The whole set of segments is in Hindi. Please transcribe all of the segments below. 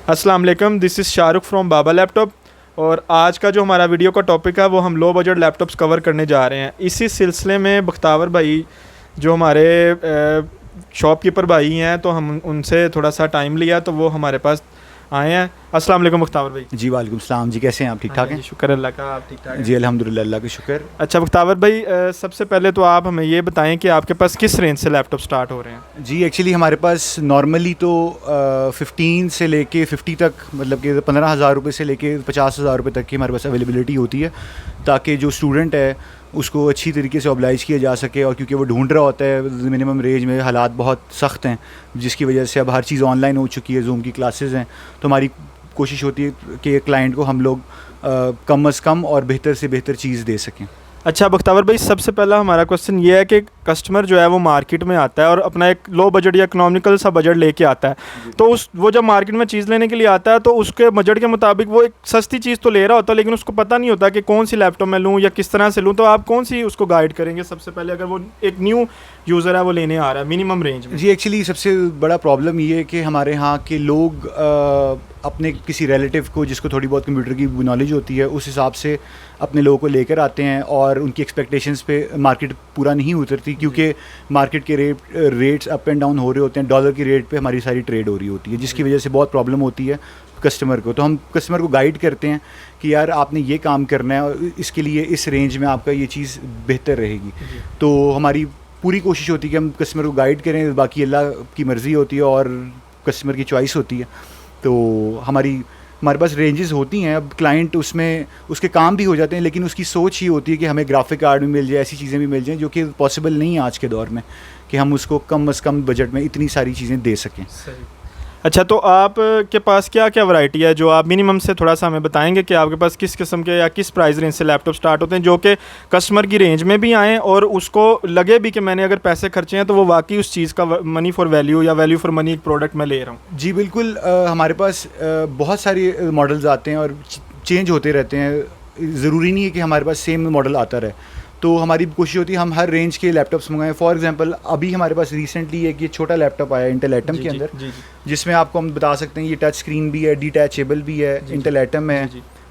अस्सलाम वालेकुम, this is Shahrukh from Baba laptop. और आज का जो हमारा वीडियो का टॉपिक है वो हम लो बजट लैपटॉप्स कवर करने जा रहे हैं। इसी सिलसिले में बख्तावर भाई जो हमारे शॉपकीपर भाई हैं, तो हम उनसे थोड़ा सा टाइम लिया तो वो हमारे पास आए हैं। अस्सलाम वालेकुम बख्तावर भाई। जी वालेकुम सलाम जी, कैसे हैं आप? ठीक ठाक हैं? शुक्र अल्लाह का, आप ठीक ठाक हैं? जी अल्हम्दुलिल्लाह, अल्लाह का शुक्र। अच्छा बख्तावर भाई, सबसे पहले तो आप हमें ये बताएं कि आपके पास किस रेंज से लैपटॉप स्टार्ट हो रहे हैं? जी एक्चुअली हमारे पास नॉर्मली तो 15 से लेके 50 तक, मतलब कि 15,000 रुपये से लेके 50,000 रुपये तक की हमारे पास अवेलेबिलिटी होती है, ताकि जो स्टूडेंट है उसको अच्छी तरीके से ऑब्लाइज किया जा सके। और क्योंकि वो ढूंढ रहा होता है, मिनिमम रेंज में हालात बहुत सख्त हैं, जिसकी वजह से अब हर चीज़ ऑनलाइन हो चुकी है, जूम की क्लासेस हैं, तो हमारी कोशिश होती है कि क्लाइंट को हम लोग कम अज़ कम और बेहतर से बेहतर चीज़ दे सकें। अच्छा बख्तावर भाई, सबसे पहला हमारा क्वेश्चन ये है कि कस्टमर जो है वो मार्केट में आता है और अपना एक लो बजट या इकोनॉमिकल सा बजट लेके आता है, तो वो जब मार्केट में चीज़ लेने के लिए आता है तो उसके बजट के मुताबिक वो एक सस्ती चीज़ तो ले रहा होता है, लेकिन उसको पता नहीं होता कि कौन सी लैपटॉप मैं लूँ या किस तरह से लूँ। तो आप कौन सी उसको गाइड करेंगे सबसे पहले, अगर वो एक न्यू यूज़र है वो लेने आ रहा है मिनिमम रेंज में? जी एक्चुअली सबसे बड़ा प्रॉब्लम ये है कि हमारे यहाँ के लोग अपने किसी रिलेटिव को, जिसको थोड़ी बहुत कंप्यूटर की नॉलेज होती है, उस हिसाब से अपने लोगों को लेकर आते हैं और उनकी एक्सपेक्टेशंस पे मार्केट पूरा नहीं उतरती, क्योंकि मार्केट के रेट्स अप एंड डाउन हो रहे होते हैं। डॉलर की रेट पे हमारी सारी ट्रेड हो रही होती है, जिसकी वजह से बहुत प्रॉब्लम होती है कस्टमर को। तो हम कस्टमर को गाइड करते हैं कि यार आपने ये काम करना है और इसके लिए इस रेंज में आपका ये चीज़ बेहतर रहेगी। तो हमारी पूरी कोशिश होती है कि हम कस्टमर को गाइड करें, बाकी अल्लाह की मर्ज़ी होती है और कस्टमर की चॉइस होती है। तो हमारे पास रेंजेस होती हैं। अब क्लाइंट उसमें उसके काम भी हो जाते हैं, लेकिन उसकी सोच ये होती है कि हमें ग्राफिक कार्ड भी मिल जाए, ऐसी चीज़ें भी मिल जाएँ, जो कि पॉसिबल नहीं है आज के दौर में कि हम उसको कम अज़ कम बजट में इतनी सारी चीज़ें दे सकें। अच्छा, तो आप के पास क्या क्या वैरायटी है जो आप मिनिमम से थोड़ा सा हमें बताएंगे कि आपके पास किस किस्म के या किस प्राइस रेंज से लैपटॉप स्टार्ट होते हैं, जो कि कस्टमर की रेंज में भी आएँ और उसको लगे भी कि मैंने अगर पैसे खर्चे हैं तो वो वाकई उस चीज़ का मनी फॉर वैल्यू या वैल्यू फॉर मनी एक प्रोडक्ट मैं ले रहा हूँ? जी बिल्कुल, हमारे पास बहुत सारे मॉडल्स आते हैं और चेंज होते रहते हैं। ज़रूरी नहीं है कि हमारे पास सेम मॉडल आता रहे। तो हमारी कोशिश होती है हम हर रेंज के लैपटॉप्स मंगाएं। फॉर एग्जांपल अभी हमारे पास रिसेंटली एक ये छोटा लैपटॉप आया इंटेल एटम के अंदर, जिसमें आपको हम बता सकते हैं ये टच स्क्रीन भी है, डिटैचेबल भी है, इंटेल एटम है,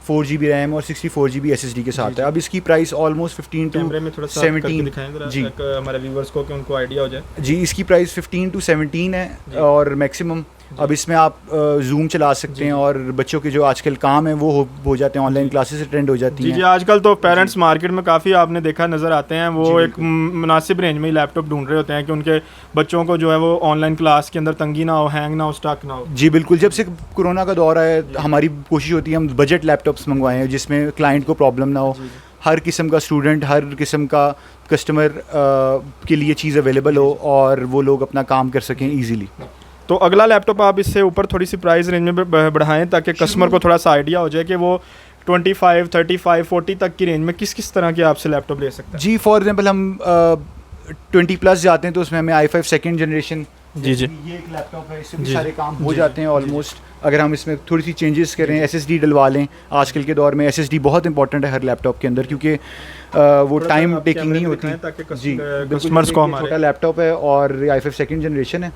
4 GB रैम और 64 GB SSD के साथ है। अब इसकी प्राइस ऑलमोस्ट 15 to 17 जी हमारे व्यूवर्स को कि उनको आइडिया हो जाए। जी इसकी प्राइस 15 to 17 है और मैक्सिमम। अब इसमें आप जूम चला सकते हैं और बच्चों के जो आजकल काम है वो हो जाते हैं, ऑनलाइन क्लासेस अटेंड हो जाती हैं। जी आजकल तो पेरेंट्स मार्केट में काफ़ी आपने देखा नज़र आते हैं, वो एक मुनासिब रेंज में ही लैपटॉप ढूंढ रहे होते हैं कि उनके बच्चों को जो है वो ऑनलाइन क्लास के अंदर तंगी ना हो, हैंग ना हो, स्टक ना हो। जी बिल्कुल, जब से कोरोना का दौर आया हमारी कोशिश होती है हम बजट लैपटॉप्स मंगवाएं जिसमें क्लाइंट को प्रॉब्लम ना हो, हर किस्म का स्टूडेंट, हर किस्म का कस्टमर के लिए चीज़ अवेलेबल हो और वो लोग अपना काम कर सकें ईजीली। तो अगला लैपटॉप आप इससे ऊपर थोड़ी सी प्राइस रेंज में बढ़ाएं ताकि कस्टमर को थोड़ा सा आइडिया हो जाए कि वो 25, 35, 40 तक की रेंज में किस किस तरह के आपसे लैपटॉप ले सकते हैं। जी फॉर एग्जांपल हम 20+ जाते हैं तो उसमें हमें i5 सेकेंड जनरेशन, जी ये एक लैपटॉप है, इससे भी सारे काम हो जाते हैं ऑलमोस्ट। अगर हम इसमें थोड़ी सी चेंजेस करें, SSD डलवा लें, आजकल के दौर में SSD बहुत इंपॉर्टेंट है हर लैपटॉप के अंदर, क्योंकि वो टाइम टेकिंग नहीं होती। जी कस्टमर्स को छोटा लैपटॉप है और i5 सेकेंड जनरेशन है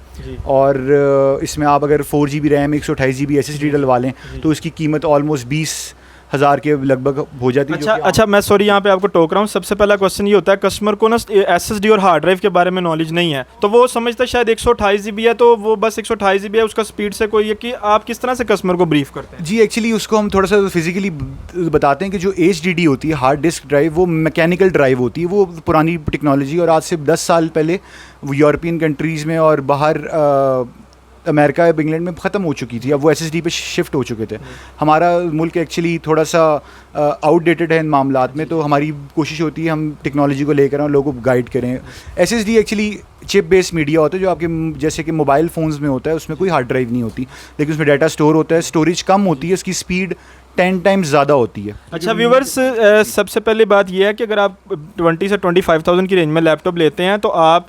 और इसमें आप अगर 4 GB रैम 128 GB SSD डलवा लें तो इसकी कीमत ऑलमोस्ट 20,000 के लगभग हो जाती है। अच्छा मैं सॉरी यहाँ पे आपको टोक रहा हूँ। सबसे पहला क्वेश्चन ये होता है, कस्टमर को ना SSD और हार्ड ड्राइव के बारे में नॉलेज नहीं है, तो वो समझता है शायद 128 GB है तो वो बस 128 GB है, उसका स्पीड से कोई, ये कि आप किस तरह से कस्टमर को ब्रीफ करते हैं? जी एक्चुअली उसको हम थोड़ा सा फिजिकली बताते हैं कि जो HDD होती है, हार्ड डिस्क ड्राइव, वो मैकेनिकल ड्राइव होती है, वो पुरानी टेक्नोलॉजी और आज से 10 साल पहले यूरोपियन कंट्रीज़ में और बाहर अमेरिका या इंग्लैंड में ख़त्म हो चुकी थी। अब वो SSD पे शिफ्ट हो चुके थे। हमारा मुल्क एक्चुअली थोड़ा सा आउटडेटेड है इन मामलात में, तो हमारी कोशिश होती है हम टेक्नोलॉजी को लेकर और लोगों को गाइड करें। SSD actually chip based media होता है, जो आपके जैसे कि मोबाइल फ़ोन्स में होता है, उसमें कोई हार्ड ड्राइव नहीं होती, लेकिन उसमें डाटा स्टोर होता है, स्टोरेज कम होती है, उसकी स्पीड 10 टाइम्स ज़्यादा होती है। अच्छा व्यूवर्स, सबसे पहले बात यह है कि अगर आप 20 से 25,000 की रेंज में लैपटॉप लेते हैं तो आप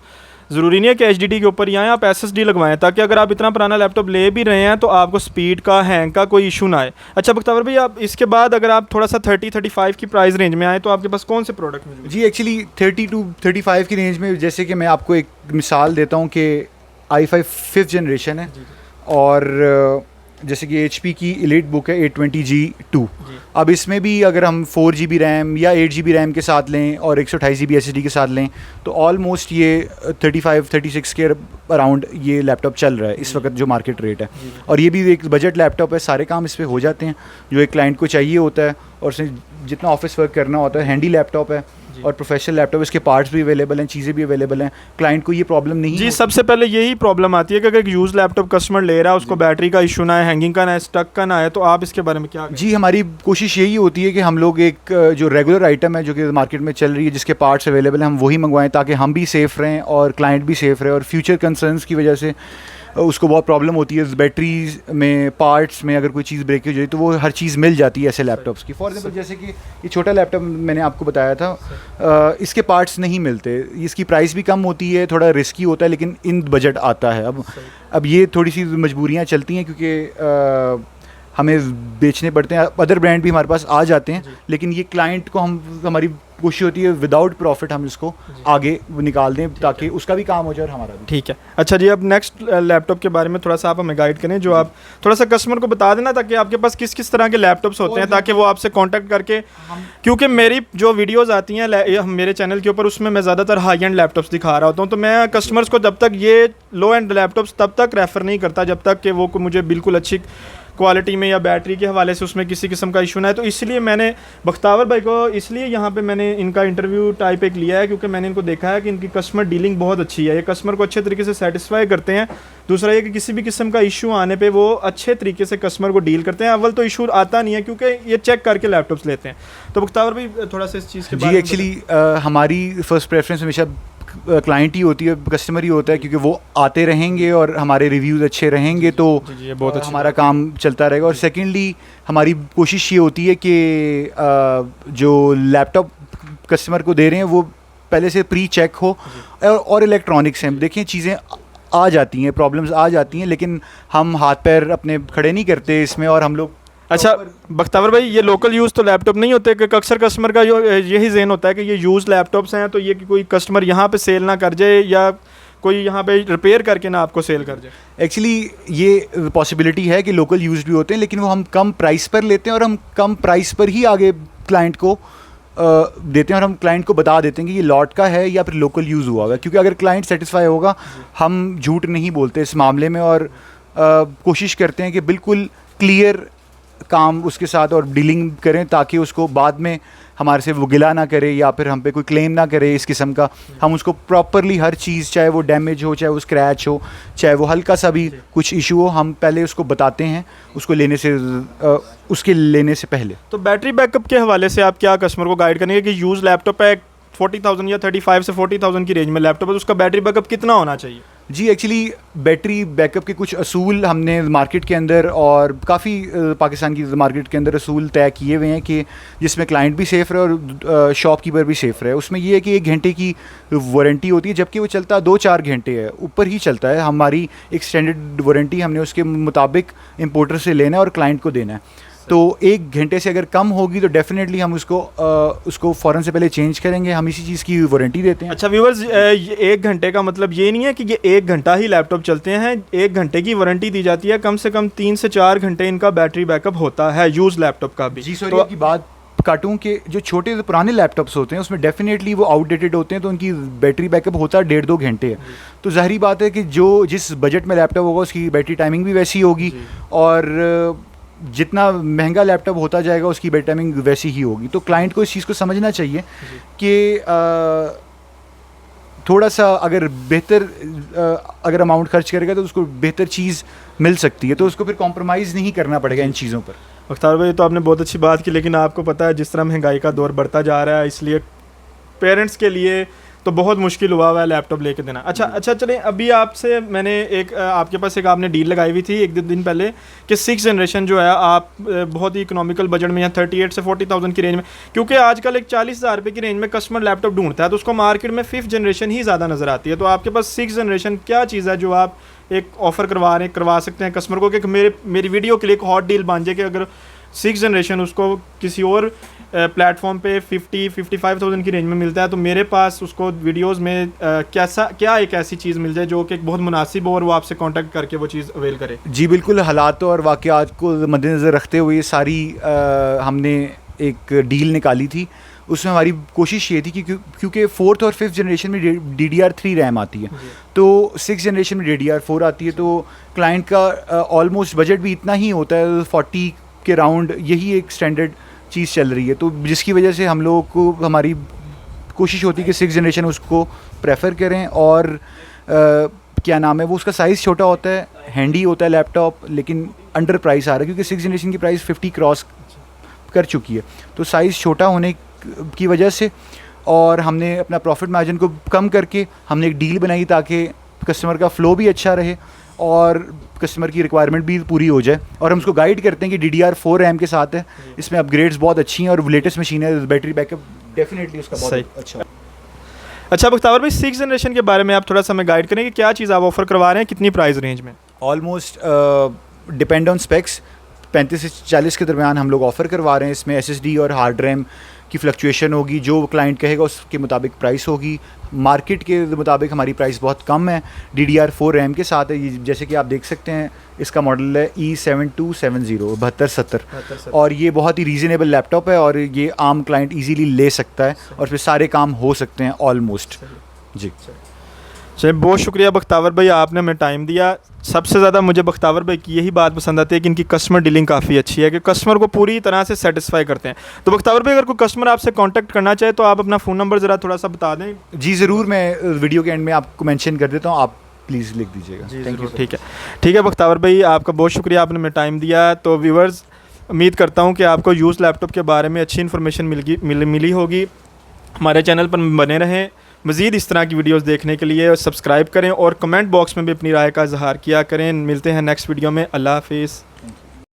ज़रूरी नहीं है कि HDD के ऊपर ही आएँ, आप SSD लगवाएं, ताकि अगर आप इतना पुराना लैपटॉप ले भी रहे हैं तो आपको स्पीड का, हैंग का कोई इशू ना आए। अच्छा बख्तावर भाई, आप इसके बाद अगर आप थोड़ा सा 30-35 की प्राइस रेंज में आए तो आपके पास कौन से प्रोडक्ट मौजूद? जी एक्चुअली 30 to 35 की रेंज में, जैसे कि मैं आपको एक मिसाल देता हूँ कि i5 5th जनरेशन है और जैसे कि HP की एलीट बुक है 820G2। अब इसमें भी अगर हम 4GB रैम या 8GB रैम के साथ लें और 128GB SSD के साथ लें तो ऑलमोस्ट ये 35-36 के अराउंड ये लैपटॉप चल रहा है इस वक्त जो मार्केट रेट है। और ये भी एक बजट लैपटॉप है, सारे काम इस पर हो जाते हैं जो एक क्लाइंट को चाहिए होता है और उसमें जितना ऑफिस वर्क करना होता है। हैंडी लैपटॉप है और प्रोफेशनल लैपटॉप, इसके पार्ट्स भी अवेलेबल हैं, चीज़ें भी अवेलेबल हैं, क्लाइंट को ये प्रॉब्लम नहीं जी। सबसे पहले यही प्रॉब्लम आती है कि अगर एक यूज़ लैपटॉप कस्टमर ले रहा है उसको बैटरी का इशू ना है, हैंगिंग का ना है, स्टक का ना है, तो आप इसके बारे में क्या जी हमारी कोशिश यही होती है कि हम लोग एक जो रेगुलर आइटम है जो कि मार्केट में चल रही है जिसके पार्ट्स अवेलेबल हैं हम वही मंगवाएं ताकि हम भी सेफ़ रहें और क्लाइंट भी सेफ़ रहे। और फ्यूचर कंसर्न्स की वजह से उसको बहुत प्रॉब्लम होती है बैटरीज में, पार्ट्स में अगर कोई चीज़ ब्रेक हो जाए तो वो हर चीज़ मिल जाती है ऐसे लैपटॉप्स की। फॉर एग्जांपल जैसे कि ये छोटा लैपटॉप मैंने आपको बताया था, इसके पार्ट्स नहीं मिलते, इसकी प्राइस भी कम होती है, थोड़ा रिस्की होता है लेकिन इन बजट आता है। अब ये थोड़ी सी मजबूरियाँ चलती हैं क्योंकि हमें बेचने पड़ते हैं। अदर ब्रांड भी हमारे पास आ जाते हैं लेकिन ये क्लाइंट को हमारी कोशिश होती है विदाउट प्रॉफिट हम इसको आगे निकाल दें ताकि उसका भी काम हो जाए और हमारा भी। ठीक है। अच्छा जी, अब नेक्स्ट लैपटॉप के बारे में थोड़ा सा आप हमें गाइड करें, जो आप थोड़ा सा कस्टमर को बता देना ताकि आपके पास किस किस तरह के लैपटॉप्स होते हैं ताकि वो आपसे कांटेक्ट करके, क्योंकि मेरी जो वीडियोस आती हैं मेरे चैनल के ऊपर उसमें मैं ज़्यादातर हाई एंड लैपटॉप्स दिखा रहा होता हूँ, तो मैं कस्टमर्स को जब तक ये लो एंड लैपटॉप्स तब तक रेफ़र नहीं करता जब तक कि वो मुझे बिल्कुल अच्छी क्वालिटी में या बैटरी के हवाले से उसमें किसी किस्म का इशू ना है। तो इसलिए मैंने बख्तावर भाई को इसलिए यहाँ पे मैंने इनका इंटरव्यू टाइप एक लिया है क्योंकि मैंने इनको देखा है कि इनकी कस्टमर डीलिंग बहुत अच्छी है, ये कस्टमर को अच्छे तरीके से सेटिस्फाई करते हैं। दूसरा ये कि किसी भी किस्म का इशू आने पे वो अच्छे तरीके से कस्टमर को डील करते हैं। अव्वल तो इशू आता नहीं है क्योंकि ये चेक करके लैपटॉप्स लेते हैं। तो बख्तावर भाई थोड़ा सा इस चीज़ के बारे में। जी एक्चुअली हमारी फर्स्ट प्रेफरेंस हमेशा क्लाइंट ही होती है, कस्टमर ही होता है क्योंकि वो आते रहेंगे और हमारे रिव्यूज़ अच्छे रहेंगे तो ये बहुत अच्छा हमारा काम चलता रहेगा। और सेकेंडली हमारी कोशिश ये होती है कि जो लैपटॉप कस्टमर को दे रहे हैं वो पहले से प्री चेक हो और इलेक्ट्रॉनिक्स हैं। देखिए चीज़ें आ जाती हैं, प्रॉब्लम्स आ जाती हैं लेकिन हम हाथ पैर अपने खड़े नहीं करते इसमें और हम लोग। अच्छा बख्तावर भाई, ये लोकल यूज़ तो लैपटॉप नहीं होते कि अक्सर कस्टमर का यही ज़हन होता है कि ये यूज़ लैपटॉप्स हैं तो ये कि कोई कस्टमर यहाँ पे सेल ना कर जाए या कोई यहाँ पे रिपेयर करके ना आपको सेल कर जाए। एक्चुअली ये पॉसिबिलिटी है कि लोकल यूज़ भी होते हैं लेकिन वो हम कम प्राइस पर लेते हैं और हम कम प्राइस पर ही आगे क्लाइंट को देते हैं और हम क्लाइंट को बता देते हैं कि ये लॉट का है या फिर लोकल यूज़ हुआ होगा, क्योंकि अगर क्लाइंट सेटिस्फाई होगा हम झूठ नहीं बोलते इस मामले में और कोशिश करते हैं कि बिल्कुल क्लियर काम उसके साथ और डीलिंग करें ताकि उसको बाद में हमारे से वो गिला ना करे या फिर हम पे कोई क्लेम ना करे इस किस्म का। हम उसको प्रॉपरली हर चीज़, चाहे वो डैमेज हो, चाहे वो स्क्रैच हो, चाहे वो हल्का सा भी कुछ इशू हो, हम पहले उसको बताते हैं उसको उसके लेने से पहले। तो बैटरी बैकअप के हवाले से आप क्या कस्टमर को गाइड करेंगे कि यूज़ लैपटॉप है 40,000 या 35 से 40,000 की रेंज में लैपटॉप है तो उसका बैटरी बैकअप कितना होना चाहिए? जी एक्चुअली बैटरी बैकअप के कुछ असूल हमने मार्केट के अंदर और काफ़ी पाकिस्तान की मार्केट के अंदर असूल तय किए हुए हैं कि जिसमें क्लाइंट भी सेफ़ रहे और शॉपकीपर भी सेफ़ रहे। उसमें ये है कि 1 घंटे की वारंटी होती है जबकि वो चलता 2-4 घंटे है, ऊपर ही चलता है। हमारी एक्सटेंडेड वारंटी हमने उसके मुताबिक इम्पोर्टर से लेना है और क्लाइंट को देना है। तो 1 घंटे से अगर कम होगी तो डेफिनेटली हम उसको फ़ौरन से पहले चेंज करेंगे, हम इसी चीज़ की वारंटी देते हैं। अच्छा व्यूअर्स, 1 घंटे का मतलब ये नहीं है कि ये 1 घंटा ही लैपटॉप चलते हैं, 1 घंटे की वारंटी दी जाती है, कम से कम 3 से 4 घंटे इनका बैटरी बैकअप होता है यूज़ लैपटॉप का भी। जी सॉरी की बात काटूं कि जो छोटे पुराने लैपटॉप्स होते हैं उसमें डेफिनेटली वो आउटडेटेड होते हैं तो उनकी बैटरी बैकअप होता है 1.5-2 घंटे है। तो ज़ाहिरी बात है कि जिस बजट में लैपटॉप होगा उसकी बैटरी टाइमिंग भी वैसी होगी और जितना महंगा लैपटॉप होता जाएगा उसकी बैटरी टाइमिंग वैसी ही होगी। तो क्लाइंट को इस चीज़ को समझना चाहिए कि थोड़ा सा अगर बेहतर अगर अमाउंट खर्च करेगा तो उसको बेहतर चीज़ मिल सकती है, तो उसको फिर कॉम्प्रोमाइज़ नहीं करना पड़ेगा इन चीज़ों पर। बख्तावर भाई, तो आपने बहुत अच्छी बात की, लेकिन आपको पता है जिस तरह महंगाई का दौर बढ़ता जा रहा है इसलिए पेरेंट्स के लिए तो बहुत मुश्किल हुआ है लैपटॉप लेके देना। अच्छा चलें, अभी आपसे मैंने आपके पास आपने डील लगाई हुई थी 1 दिन पहले कि 6th जनरेशन जो है आप बहुत ही इकोनॉमिकल बजट में या 38 से 40,000 की रेंज में, क्योंकि आजकल एक 40,000 रुपये की रेंज में कस्टमर लैपटॉप ढूंढता है तो उसको मार्केट में 5th जनरेशन ही ज़्यादा नज़र आती है। तो आपके पास 6th जनरेशन क्या चीज़ है जो आप एक ऑफ़र करवा सकते हैं कस्टमर को कि मेरी वीडियो के लिए एक हॉट डील बन जाए कि अगर 6 जनरेशन उसको किसी और प्लेटफॉर्म पे 50-55,000 की रेंज में मिलता है, तो मेरे पास उसको वीडियोस में क्या एक ऐसी चीज़ मिल जाए जो कि बहुत मुनासिब हो और वो आपसे कांटेक्ट करके वो चीज़ अवेल करे। जी बिल्कुल, हालात और वाक़यात को मद्देनज़र रखते हुए सारी हमने एक डील निकाली थी। उसमें हमारी कोशिश ये थी कि क्योंकि 4th और 5th जनरेशन में DDR3 रैम आती है, तो 6th जनरेशन में DDR4 आती है, तो क्लाइंट का ऑलमोस्ट बजट भी इतना ही होता है, 40 के राउंड यही एक स्टैंडर्ड चीज़ चल रही है। तो जिसकी वजह से हम लोगों को हमारी कोशिश होती है कि 6th जनरेशन उसको प्रेफर करें, और क्या नाम है वो, उसका साइज़ छोटा होता है, हैंडी होता है लैपटॉप, लेकिन अंडर प्राइस आ रहा है क्योंकि 6th जनरेशन की प्राइस 50 क्रॉस कर चुकी है, तो साइज़ छोटा होने की वजह से, और हमने अपना प्रॉफिट मार्जिन को कम करके हमने एक डील बनाई ताकि कस्टमर का फ़्लो भी अच्छा रहे और कस्टमर की रिक्वायरमेंट भी पूरी हो जाए। और हम उसको गाइड करते हैं कि DDR4 रैम के साथ है, इसमें अपग्रेड्स बहुत अच्छी हैं और लेटेस्ट मशीन है, बैटरी बैकअप डेफिनेटली उसका बहुत अच्छा है। अच्छा बख्तावर भाई, 6th जनरेशन के बारे में आप थोड़ा सा हमें गाइड करें कि क्या चीज़ आप ऑफ़र करवा रहे हैं, कितनी प्राइस रेंज में? ऑलमोस्ट डिपेंड ऑन स्पेक्स 35 से 40 के दरमियान हम लोग ऑफ़र करवा रहे हैं। इसमें SSD और हार्ड रैम की फ्लक्चुएशन होगी, जो क्लाइंट कहेगा उसके मुताबिक प्राइस होगी। मार्केट के मुताबिक हमारी प्राइस बहुत कम है, DDR4 रैम के साथ है। ये जैसे कि आप देख सकते हैं, इसका मॉडल है E7270 7270, और ये बहुत ही रीज़नेबल लैपटॉप है और ये आम क्लाइंट इजीली ले सकता है और फिर सारे काम हो सकते हैं ऑलमोस्ट। जी चलिए, बहुत शुक्रिया बख्तावर भाई, आपने हमें टाइम दिया। सबसे ज़्यादा मुझे बख्तावर भाई की यही बात पसंद आती है कि इनकी कस्टमर डीलिंग काफ़ी अच्छी है, कि कस्टमर को पूरी तरह से सेटिस्फाई करते हैं। तो बख्तावर भाई, अगर कोई कस्टमर आपसे कांटेक्ट करना चाहे तो आप अपना फ़ोन नंबर ज़रा थोड़ा सा बता दें। जी ज़रूर, मैं वीडियो के एंड में आपको मेंशन कर देता हूँ, आप प्लीज़ लिख दीजिएगा। Thank you. ठीक है बख्तावर भाई, आपका बहुत शुक्रिया, आपने हमें टाइम दिया। तो व्यूवर्स, उम्मीद करता हूँ कि आपको यूज़ लैपटॉप के बारे में अच्छी इन्फॉर्मेशन मिली होगी। हमारे चैनल पर बने रहें, मज़ीद इस तरह की वीडियोस देखने के लिए सब्सक्राइब करें और कमेंट बॉक्स में भी अपनी राय का इजहार किया करें। मिलते हैं नेक्स्ट वीडियो में। अल्लाह हाफिज़।